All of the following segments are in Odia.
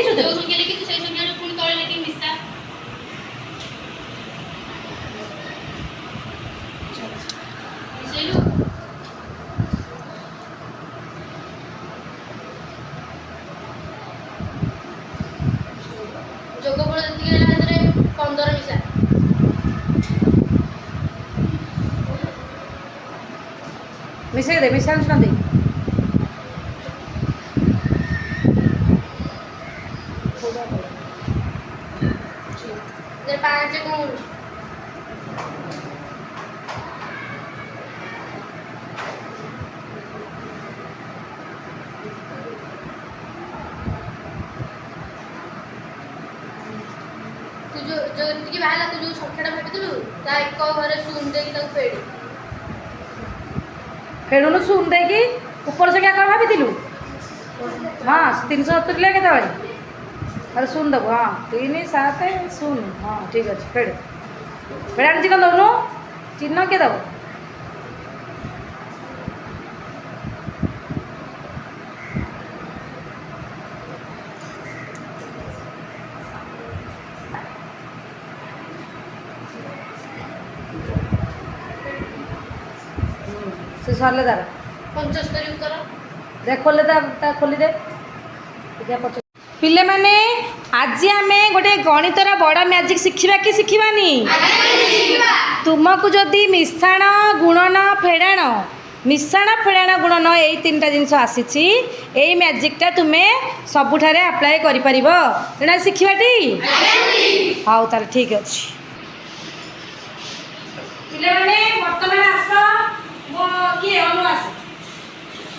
ଦେଇଛୁ ଯୋଉ ସଂଖ୍ୟା ଲେଖିଛୁ ସେଇ ସଂଖ୍ୟାରୁ ପୁଣି ତଳେ ଲେଖିକି ମିଶା। ମିଶେଇଲୁ। ଯୋଗଫଳ ଯେତିକି ହେଲା ସେଥିରେ 15 ମିଶା। ମିଶେଇ ଦେ, ମିଶାଣ ଦେଇ। ଯେ 5 ଗୁଣ ତୁ ଯୋଉ ଏତିକି ବାହାରିଲା, ତୁ ଯୋଉ ସଂଖ୍ୟାଟା ଭାବିଥିଲୁ ତା ଏକ ଘରେ ଶୂନ ଦେଇକି ତାକୁ ଫେଡେ। ଫେରୁନୁ ଶୂନ ଦେଇକି ଉପର ସଂଖ୍ୟା କ'ଣ ଭାବିଥିଲୁ? ହଁ 370 କେତେବେଳେ ଆରେ ଶୂନ ଦେବୁ। ହଁ 3 7 0। ହଁ ଠିକ୍ ଅଛି, ଫେଡ଼େ ଫେଡ଼େ ଆଣି ଚିହ୍ନ ଦେଉନୁ। ଚିହ୍ନ କିଏ ଦେବ? ସେ ସରିଲେ ତାର 75 ଉତ୍ତର। ଦେଖ ଖୋଲେ ତା ଖୋଲିଦେ। ପିଲାମାନେ ଆଜି ଆମେ ଗୋଟେ ଗଣିତର ବଡ଼ ମ୍ୟାଜିକ୍ ଶିଖିବା କି ଶିଖିବାନି? ତୁମକୁ ଯଦି ମିଶାଣ ଗୁଣନ ଫେଡ଼ାଣ, ମିଶାଣ ଫେଡ଼ାଣ ଗୁଣନ ଏଇ 3ଟା ଜିନିଷ ଆସିଛି, ଏଇ ମ୍ୟାଜିକ୍ଟା ତୁମେ ସବୁଠାରେ ଆପ୍ଲାଏ କରିପାରିବ। ତେଣୁ ଶିଖିବାଟି? ହଉ ତାହେଲେ ଠିକ୍ ଅଛି। ପିଲାମାନେ ବର୍ତ୍ତମାନ ଆସ, ମୋ କିଏ ଅନୁ ଆସ,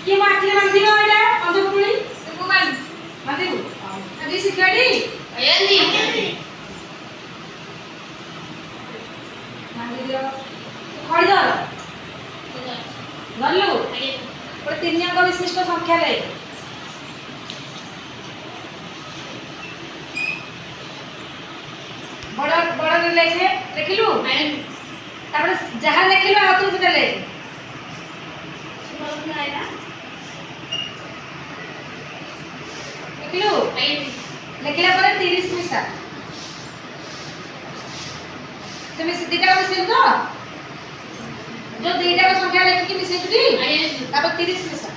କିଏ ମୋ ଆଖିରେ ବାନ୍ଧିବ ଏଇଟା ଅନ୍ଧପୁଟୁଳି ବାନ୍ଧିବୁ। ଆଜି ଶିଖିବାଟି? ବାନ୍ଧିଦିଅ। ଖଡ଼ିଦର ଧରିଲୁ। ଗୋଟେ 3 ଅଙ୍କ ବିଶିଷ୍ଟ ସଂଖ୍ୟା ଲେ ବଡ଼ ବଡ଼ ଲେଖେ। ଲେଖିଲୁ? ତାପରେ ଯାହା ଲେଖିଲୁ ଆଉ ତୁ ସେଟା ଲେଖ। ଲେଖିଲୁ? ଲେଖିଲା ପରେ 30 ମିଶା। তুমি দুইটা মিশাইল তো, যে দুইটা সংখ্যা লেখিকি মিশাইছুটি, তারপর 30 মিশা।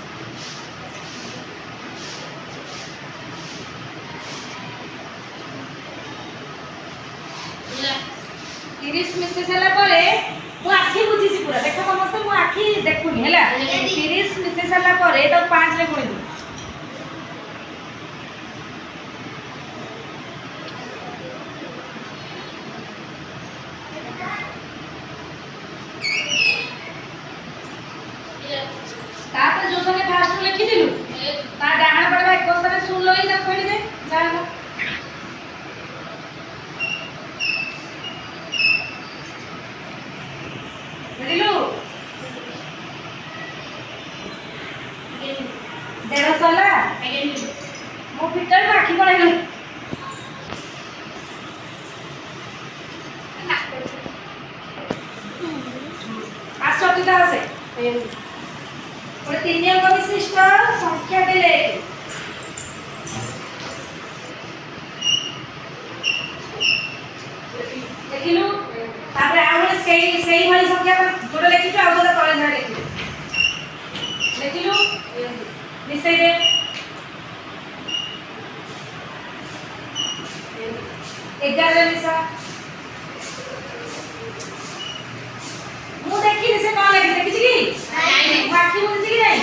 তিরিশ মিশে সারা পরে মু আখি বুঝিছি পুরা। দেখো সমস্ত মু আখি দেখুনি হেলা। 30 মিশে সারা পরে তো 5 রে গুণি দিও। तापर जो सने फास्ट लिखि दिलु ता डाहण पड़बा एक स्थाने सुन लई ता फेडी दे जानो। दिलु 150 ला मो फिटर राखी कोन हेलो आसोटिता আছে ଗୋଟେ 3 ଅଙ୍କ ବିଶିଷ୍ଟ ସଂଖ୍ୟା ଦେଲେ ଦେଖିଲୁ। ତାପରେ ଆଉ ଗୋଟେ ସେଇ ଭଳି ସଂଖ୍ୟା ଯୋଟା ଲେଖିଛୁ ଆଉ ଗୋଟେ ତଳେ ଧରି ଲେଖିଲୁ। ମିଶେଇ ଦେ। 11 ମିଶା। ମୁଁ ଦେଖିଲି ସେ କଣ ଲେଖି ଦେଖିଛି କି? ନାଇଁ ବାକି ବୁଝିଛି କି ନାଇଁ?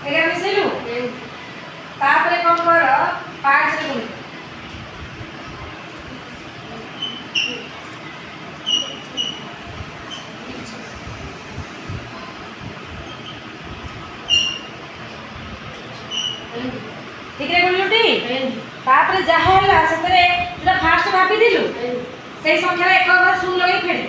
11 ମିଶେଇଲୁ। ତାପରେ କଣ କର 5 ରେ ଗୁଣି। ठीक रे गुणलुटी। तापर जहा होला सेतरे जेटा फास्ट भाबी दिलु सेई संख्या एक घर सुन लगे फेडी।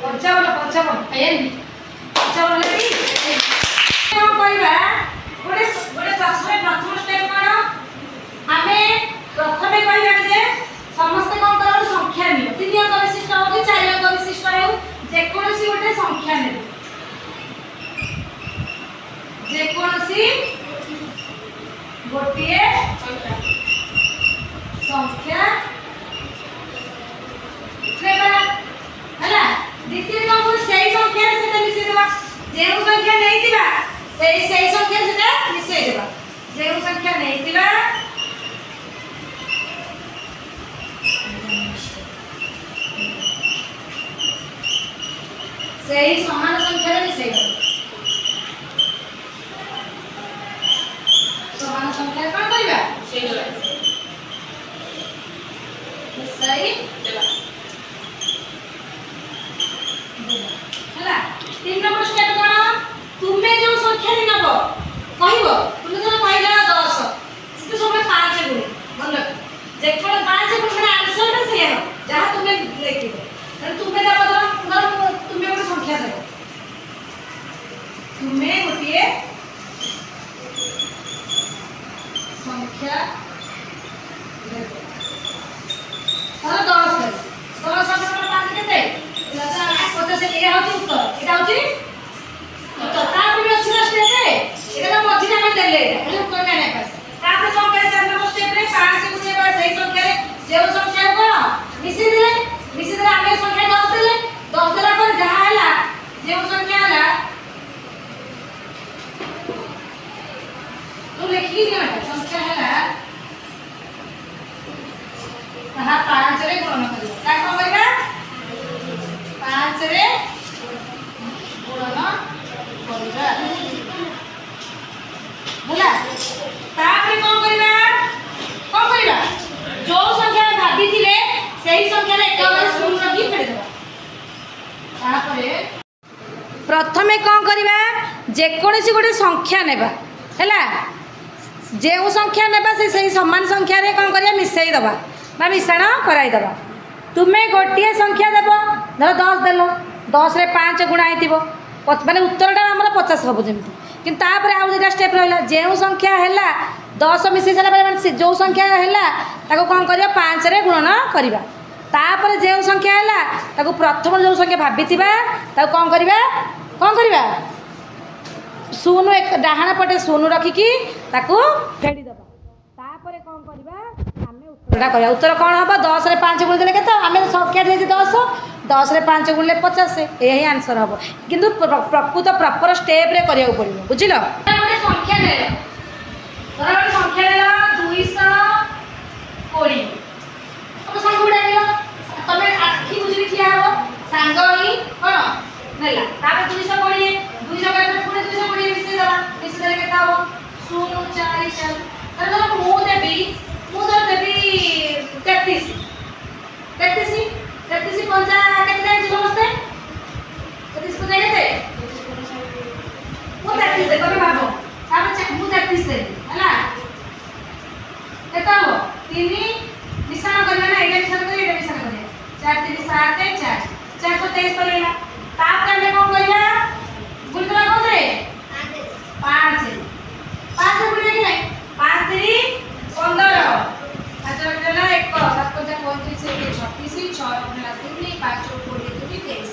पंचावन पंचावन लेखी गोटे प्रश्न प्रथम ସେହି ସମାନ ସଂଖ୍ୟାରେ ମିଶାଇବ। ସମାନ ସଂଖ୍ୟାରେ କ'ଣ କରିବା? ମିଶାଇ ଦେବା। ହେଲା। 3 নম্বর স্টেপ କ'ଣ? ତୁମେ ଯେଉଁ ସଂଖ୍ୟାଟି ନେବ କହିବ। ତୁମେ ଧର କହିଲ 10 ସେଠି ସବୁବେଳେ 5 ଗୁଣେ ମନେ ରଖ। ଯେତେବେଳେ 5 ଗୁଣେ ଆନ୍ସରଟା ସେଇଆ ହେବ ଯାହା ତୁମେ ଲେଖିବ। ତେଣୁ ତୁମେ ଦେବ ଧର ତୁମେ ଗୋଟେ ସଂଖ୍ୟା ଦେବ। ତୁମେ ଗୋଟିଏ ସଂଖ୍ୟା ଦେବ। ଧର 10 ଦେବ। 10 + 5 କେତେ? 50। ଏଇଟା ହେଉଛି ଉତ୍ତର। ଏଇଟା ହେଉଛି ଉତ୍ତର। ତାପରେ ବି ଅଛି ନା ସ୍ଟେପ୍। ଏଇଟା ତ ମଝିରେ ଆମେ ଦେଲେ ଏଇଟା ଖାଲି ଉତ୍ତର ଜାଣିବା ପାଇଁ। ତାପରେ କ'ଣ କରିବା? 4 নম্বর ସ୍ଟେପ୍ରେ 5 ଗୁଣିବା ସେଇ ସଂଖ୍ୟାରେ ଯେଉଁ ସଂଖ୍ୟାକୁ କ'ଣ ମିଶେଇଦେଲେ। ମିଶେଇଦେଲେ ଆମେ ସଂଖ୍ୟା 10 ଦେଲେ। 10 ଦେଲା ପରେ ଯାହା ହେଲା ଯେଉଁ ସଂଖ୍ୟା ହେଲା ତୁ ଲେଖିକି ଦିଅ। ସଂଖ୍ୟା ହେଲା ତାହା 5ରେ ଗୁଣନ କରିବ। ତା କ'ଣ କରିବା? 5ରେ ଗୁଣନ କରିବା। ହେଲା। ତାପରେ କ'ଣ କରିବା? କ'ଣ କରିବା? ଯେଉଁ ସଂଖ୍ୟା ଭାବିଥିଲେ ସେହି ସଂଖ୍ୟାରେ ଏକାବେଳେ ଶୂନ ରଖି ଫେରିଦେବା। ତାପରେ ପ୍ରଥମେ କ'ଣ କରିବା? ଯେକୌଣସି ଗୋଟେ ସଂଖ୍ୟା ନେବା। ହେଲା। ଯେଉଁ ସଂଖ୍ୟା ନେବା ସେହି ସମାନ ସଂଖ୍ୟାରେ କ'ଣ କରିବା? ମିଶାଇ ଦେବା ବା ମିଶାଣ କରାଇଦେବା। ତୁମେ ଗୋଟିଏ ସଂଖ୍ୟା ଦେବ। ଧର 10 ଦେଲ। 10ରେ 5 ଗୁଣା ହେଇଥିବ। ମାନେ ଉତ୍ତରଟା ଆମର 50 ହେବ ଯେମିତି। କିନ୍ତୁ ତାପରେ ଆଉ ଦୁଇଟା ସ୍ଟେପ୍ ରହିଲା। ଯେଉଁ ସଂଖ୍ୟା ହେଲା 10 ମିଶାଇ ସାରିଲା ପରେ ମାନେ ଯେଉଁ ସଂଖ୍ୟା ହେଲା ତାକୁ କ'ଣ କରିବା? 5ରେ ଗୁଣନ କରିବା। ତାପରେ ଯେଉଁ ସଂଖ୍ୟା ହେଲା ତାକୁ ପ୍ରଥମ ଯେଉଁ ସଂଖ୍ୟା ଭାବିଥିବା ତାକୁ କ'ଣ କରିବା? କ'ଣ କରିବା? ଶୂନ ଡାହାଣ ପଟେ ଶୂନ ରଖିକି ତାକୁ ଫେଡ଼ିଦେବା। ତାପରେ କ'ଣ କରିବା? ଆମେ ଉତ୍ତରଟା କରିବା। ଉତ୍ତର କ'ଣ ହେବ? 10ରେ 5 ଗୁଣି ଦେଲେ କେତେ? ଆମେ ସଂଖ୍ୟା ଦେଇଛି 10। 10ରେ 5 ଗୁଣିଲେ 50। ଏହା ହିଁ ଆନ୍ସର ହେବ। କିନ୍ତୁ ପ୍ରକୃତ ପ୍ରପର ଷ୍ଟେପ୍ରେ କରିବାକୁ ପଡ଼ିବ। ବୁଝିଲ? ଗୋଟେ ସଂଖ୍ୟା ନେଲ। ଧର ଗୋଟେ ସଂଖ୍ୟା ନେଲ 220। ତମ ସାଙ୍ଗକୁ ଡାକିଲ। ତମେ ଆଖି ବୁଝିକି ଠିଆ ହେବ। ସାଙ୍ଗ ହିଁ କ'ଣ ନେଲା। ତାପରେ 220। 200 ପରେ ପୁଣି 220 ମିଶାଇ ଦେବା। ମିଶାଇ ଦେଲେ କେତେ ହେବ? 0 4 4। ଧର ମୁଁ ଦେବି 33। 33 ପଞ୍ଚା କେତେ ଜାଣିଛୁ ସମସ୍ତେ? 33 ପଞ୍ଚା କେତେ? ମୁଁ 33 ଦେବି। ତମେ ଭାବ। ତାପରେ ମୁଁ 33 ଦେବି। ହେଲା। କେତେ ହେବ? 3 ମିଶାଣ କରିବା ନା। ଏଇଟା ମିଶାଣ କରିବା, ଏଇଟା ମିଶାଣ କରିବା। 4 3 7 4 423 କରିଲା। ତାପରେ ଆମେ କ'ଣ କରିବା? ଗୁଣିଦେବା କୋଉଥିରେ? 5 ଗୁଣିଲେ କି ନାହିଁ? 5 3 15। 5 ହେଲା 1 7 5 35 36 6 ହେଲା 3 5 20 23।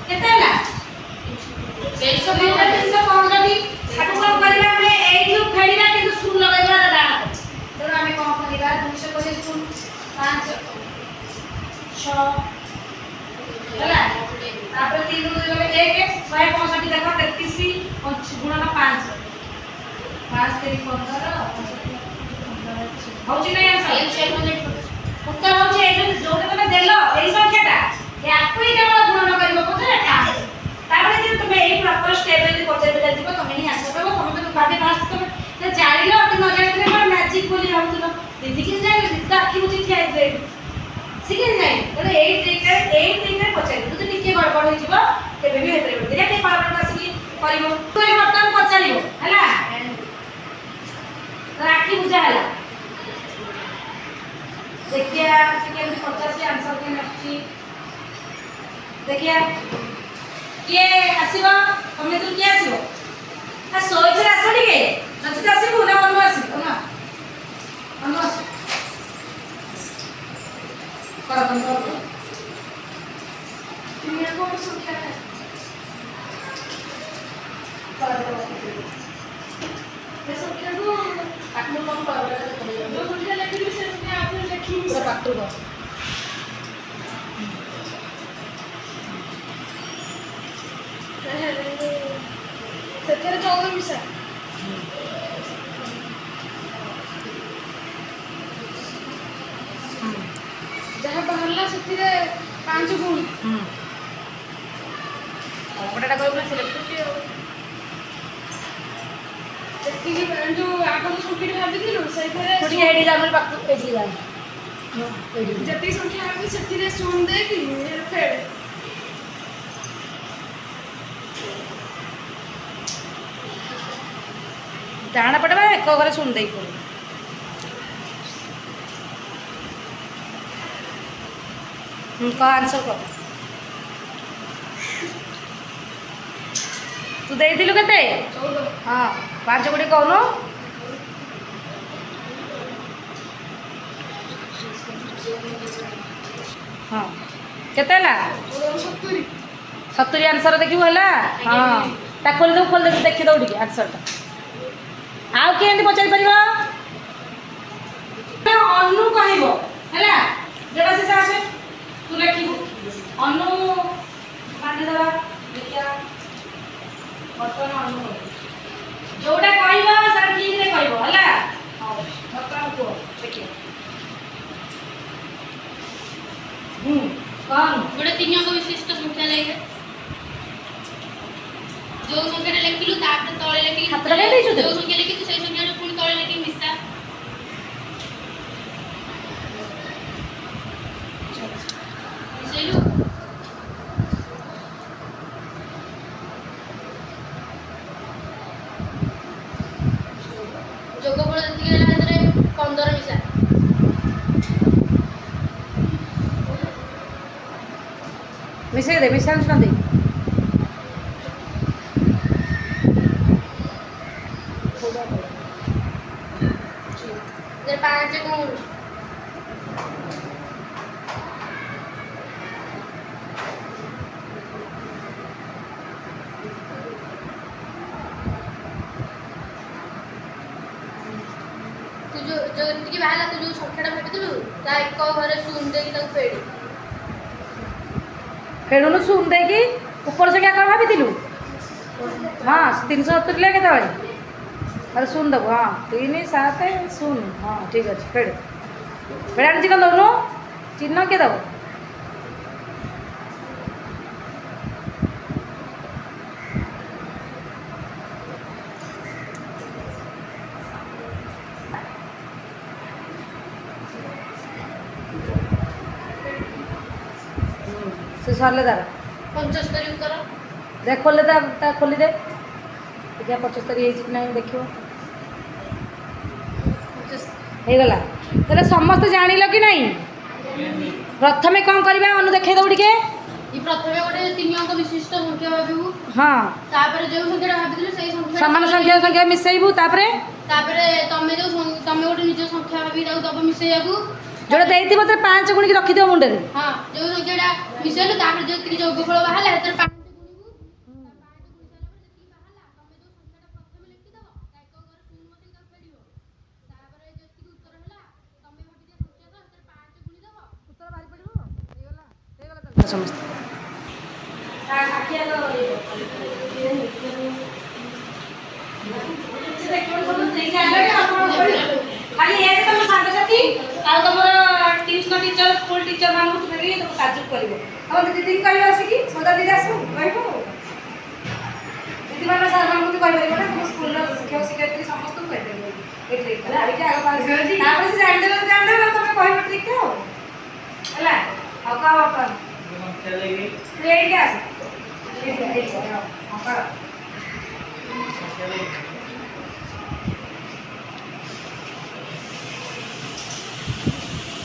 କେତେ ହେଲା? 315ଟି। ତାକୁ କ'ଣ କରିବା? ଆମେ ଏଇଠୁ ଫେଡ଼ିବା କିନ୍ତୁ ଶୂନ ଲଗାଇବା ଡାହାଣ। ତେଣୁ ଆମେ କ'ଣ କରିବା? 220 ଶୂନ 5 6 ହେଲା। ତାପରେ 3 ରୁ 2 ଗଲେ 1 165 ଦେଖ 33 ଗୁଣନ 5 5 3 15 ହଉଛି ନା ଉତ୍ତର ହଉଛି ଏଇ ଯୋଉଟା ତମେ ଦେଲ ଏଇ ସଂଖ୍ୟାଟା ୟାକୁ ହିଁ କେବଳ ଗୁଣନ କରିବ ପଛରେ 5। ତାପରେ ଯଦି ତମେ ଏଇ ପ୍ରପର ଷ୍ଟେପ୍ ଯଦି ପଚାରି ଯିବ ତମେ ହିଁ ଆନ୍ସର ଦେବ। ତମେ ତ ଭାବି ଫାଷ୍ଟ ତମେ ଜାଣିଲ କି ନ ଜାଣିଥିଲେ କ'ଣ ମ୍ୟାଜିକ୍ ବୋଲି ଭାବୁଥିଲ। ଦିଦି କି ଜାଣିଲ ଦିଦି ତ ଆଖି ବୁଝି ଠିଆ ହେଇଥିଲେ ଶିଖି ନାହିଁ। ତେଣୁ ଏଇ ଟ୍ରିକ୍ରେ ପଚାରିବ। ଯଦି ଟିକେ ଗଡ଼ବଡ଼ ହେଇଯିବ କେବେ ବି ହେଇପାରିବ। ଦେଖିଆ ଟିକେ ପାୱାରକୁ ଆସିକି କରିବ। ବର୍ତ୍ତମାନ ପଚାରିବ ହେଲା। ଆଖି ବୁଝା ହେଲା। ଦେଖିଆ ସେ କେମିତି ପଚାରୁଛି ଆନ୍ସର କେମିତି ଆସୁଛି ଦେଖିଆ। କିଏ ଆସିବ? ତମେ ତୁ କିଏ ଆସିବ? ଶୋଇଥିଲେ ଆସ ଟିକେ। ନଚିତ ଆସିବୁ ନା ଅନୁ ଆସିବୁ? ଅନୁ ଆସିବୁ। କର ତମେ କର। କ'ଣ ସଂଖ୍ୟା ସଂଖ୍ୟାକୁ ପାଠକୁ କ'ଣ କରିବା? ଯେଉଁ ସଂଖ୍ୟା ଲେଖିବି ସେ ସଂଖ୍ୟା ଆଉଥରେ ଲେଖିବି। ପୁରା ପାଠକୁ କର। ସେଥିରେ 14 ମିଶା। ଯାହା ବାହାରିଲା ସେଥିରେ 5 ଗୁଣ। ଗୋଟେ ସଂଖ୍ୟାଟା କହିବୁ ନା ସେ ଲେଖୁଛି ଆଉ। ସେତିକି ଯୋଉ ଆଗରୁ ସଂଖ୍ୟାଟି ଭାବିଥିଲୁ ସେଇଥିରେ ତୁ ଟିକେ ଏଇଠି ଯାଉନୁ ପାଖକୁ, ଏଇଠି ଯା। ଯେତିକି ସଂଖ୍ୟା ଭାବି ସେଥିରେ ଶୂନ ଦେଇକି ଫେଡ। ଡାହାଣ ପଟେ ବା ଏକ ଘରେ ଶୂନ ଦେଇକି ପଡ଼ିବ। କହ ଆନ୍ସର କହ। ତୁ ଦେଇଥିଲୁ କେତେ? 14। ହଁ 5 କୋଟି କହୁନୁ। ହଁ କେତେ ହେଲା? 70। 70 ଆନ୍ସର ଦେଖିବୁ ହେଲା। ହଁ ତା ଖୋଲିଦେବୁ ଦେଖିଦେବୁ ଟିକେ ଆନ୍ସରଟା। ଆଉ କିଏ ଏମିତି ପଚାରିପାରିବ? ଅନୁ କହିବ ହେଲା। ଯେଟା ସେ ଆସେ ତୁ ଲେଖିବୁ ଅନୁ ବାନ୍ଧିଦେବା ଦେଖିବା। ବର୍ତ୍ତମାନ ଅନୁ ଯୋଉଟା କହିବ ସେଟା ଠିକରେ କହିବ ହେଲା। ହଉ ବର୍ତ୍ତମାନ କୁହ ଦେଖିବା। କଣ? ଗୋଟେ 3 ଅଙ୍କ ବିଶିଷ୍ଟ ସଂଖ୍ୟା ଲେଖେ। ଯୋଉ ସଂଖ୍ୟାଟା ଲେଖିଲୁ ତାପରେ ତଳେ ଲେଖିକି ହାତଟା କାଇଁ ଦେଇଛୁ ତୁ? ଯୋଉ ସଂଖ୍ୟା ଲେଖିଛୁ ସେଇ ସଂଖ୍ୟାଟା ପୁଣି ତଳେ ଲେଖିକି ମିଶା। ମିଶେଇଲୁ। ଯୋଗଫଳ ଯେତିକି ହେଲା ସେଥିରେ 15 ମିଶା। ମିଶେଇ ଦେ ମିଶାଣ ଦେଇ। ସେଥିରେ 5 ଗୁଣ। ତୁ ଯେତିକି ବାହାରିଲା ତୁ ଯୋଉ ସଂଖ୍ୟାଟା ଭାବିଥିଲୁ ତା ଏକ ଘରେ ଶୂନ ଦେଇକି ତାକୁ ଫେଡେ। ଫେରୁନୁ ଶୂନ ଦେଇକି ଉପର ସଂଖ୍ୟା କ'ଣ ଭାବିଥିଲୁ? ହଁ 370 ଲେ କେତେବେଳେ? ଆରେ ଶୂନ ଦେବୁ। ହଁ 3 7 0। ହଁ ଠିକ୍ ଅଛି ଫେଡ଼େ ଫେଡ଼େ ଚିହ୍ନ ଦେଉନୁ। ଚିହ୍ନ କିଏ ଦେବ? ସେ ସରିଲେ ତାର 75 ଉତ୍ତର। ଦେଖ ଖୋଲିଦେ ତା ଖୋଲିଦେ ଦେଖିବା 75 ହେଇଛି କି ନାହିଁ ଦେଖିବ। ହେଇଗଲା। ତାହେଲେ ସମସ୍ତେ ଜାଣିଲ କି ନାହିଁ? ପ୍ରଥମେ କ'ଣ କରିବା ଅନୁ ଦେଖେଇ ଦେବୁ ଟିକେ। ପ୍ରଥମେ ଗୋଟେ 3 ଅଙ୍କ ବିଶିଷ୍ଟ ସଂଖ୍ୟା ଭାବିବୁ। ହଁ ତାପରେ ଯୋଉ ସଂଖ୍ୟାଟା ଭାବିଥିଲୁ ସେଇ ସଂଖ୍ୟା ସମାନ ସଂଖ୍ୟା ମିଶେଇବୁ। ତାପରେ ତମେ ଗୋଟେ ନିଜ ସଂଖ୍ୟା ଭାବି ତାକୁ ଦବ ମିଶେଇବାକୁ। ଯୋଉଟା ଦେଇଥିବ ତାର 5 ଗୁଣିକି ରଖିଥିବ ମୁଣ୍ଡରେ। ହଁ ଯୋଉ ସଂଖ୍ୟାଟା ମିଶେଇଲୁ ତାପରେ ଯେତିକି ଯୋଗଫଳ ବାହାରିଲା ସେଥିରେ 5 ଗୁଣିବୁ। 5 ଗୁଣି ସାରିଲା ପରେ ଯେତିକି ବାହାରିଲା ତମେ ଯୋଉ ସଂଖ୍ୟାଟା ପ୍ରଥମେ ଲେଖିଦବ ତା ଏକ ଘରେ ଶୂନ ବସେଇକି ତାକୁ ଫେଡ଼ିବ। ତାପରେ ଯେତିକି ଉତ୍ତର ହେଲା ତମେ ଭାବିଥିବା ସଂଖ୍ୟା ସହ ସେଥିରେ 5 ଗୁଣି ଦବ। ଉତ୍ତର ବାହାରି ପଡ଼ିବ। ହେଇଗଲା ତାହେଲେ ସମସ୍ତେ। ଖାଲି ଏ ତମ ସାଙ୍ଗସାଥି ଆଉ ତମର ଟ୍ୟୁସନ ଟିଚର ସ୍କୁଲ ଟିଚର ମାନଙ୍କୁ ତୁମେ ବି ତାଜୁବ କରିବ। ଆଉ ଦିଦି କହିବ ଆସିକି ସଦା ଦିଦି ଆସୁ କହିବ। ଦିଦି ମାନେ ସାର୍ ମାନଙ୍କୁ ବି କହିପାରିବ ନା ତୁମ ସ୍କୁଲର ଶିକ୍ଷକ ଶିକ୍ଷୟିତ୍ରୀ ସମସ୍ତଙ୍କୁ କହିପାରିବ। ଏ ଟ୍ରିକ୍ଟା ଆଣିକି ଆଗ ତାପରେ ସେ ଜାଣିଦେବେ ତମେ କହିବ ଟ୍ରିକ୍ଟା ଆଉ ହେଲା। ଆଉ କ'ଣ ଏଇଠି ଆସ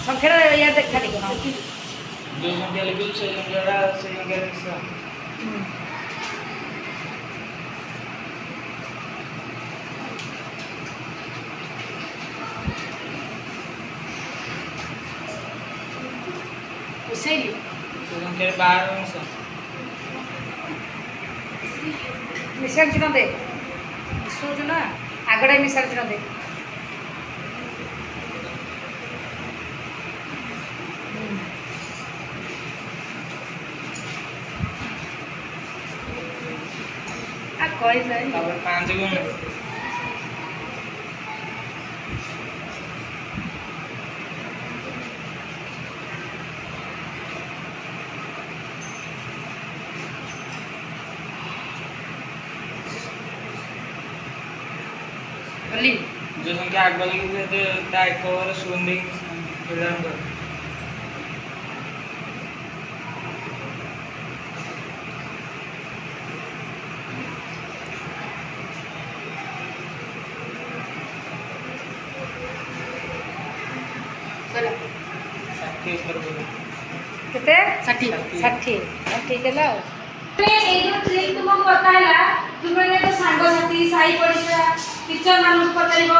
ସଂଖ୍ୟାଟା ଇଏ ଦେଖା ଟିକେ। ହଁ जो संख्या लिखी से संख्या मिश्रा। ମିଶେଇଲି से संख्या 12 मिश्रा। ମିଶାଣ ଚିହ୍ନ ଦେ। ମିଶଉଛୁ ନା ଆଗଟା ମିଶାଣ ଚିହ୍ନ ଦେ। କହିଲାନି 5 गुण। जो संख्या आग लगी ता एक घरे शून्य फेड़ाण कर ଷାଠିଏ ଥର ବୋଲେ କେତେ 60 ଠିକ୍ ହେଲା ଆଉ ଏଇ ଯୋଉ ଟ୍ରିକ୍ ତୁମକୁ ବତାଇଲା ତୁମେ ସାଙ୍ଗସାଥି ସାହି ପଡ଼ିଶା ଟିଚର ମାନଙ୍କୁ ପଚାରିବ